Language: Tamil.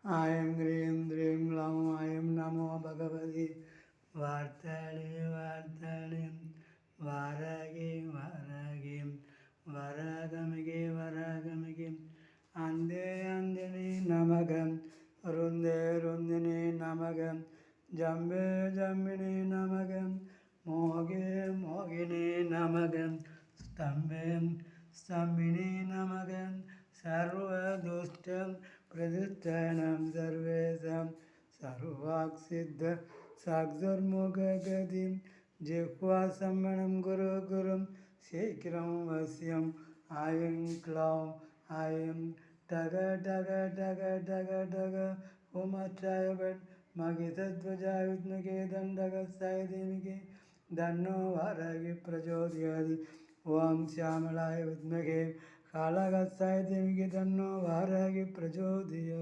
ஐம் க்ரீம் த்ரீம் க்ளௌம் ஐம் நமோ பகவதி வார்த்தளே வார்த்தளே வாராகி வாராகி வராகமிகே வராகமிகே அந்தே அந்தினே நமகம் ருந்தே ருந்தினே நமகம் ஜம்பே ஜம்பினே நமகம் மோகே மோகினே நமகம் ஸ்தம்பே ஸ்தம்பினே நமகம் சர்வதுஷ்டம் பிரதிஷ்டானம் சர்வேஷாம் சர்வாக்சித்த சாக்ஷுர்முககதிம் ஜிஹ்வா சம்மணம் குரு குரும் சீக்கிரம் வசியம் ஐம் க்ளௌம் ஐம் டக டக டக டக டக உமச்சாயபட் மகிதத்வஜாய வித்மகே தண்டகஸ்தாய தீமகி தன்னோ வாராகி பிரச்சோதயாதி ஓம் श्यामलाय विद्महे कालहस्ताय धीमहि तन्नो वाराहि प्रचोदयात्।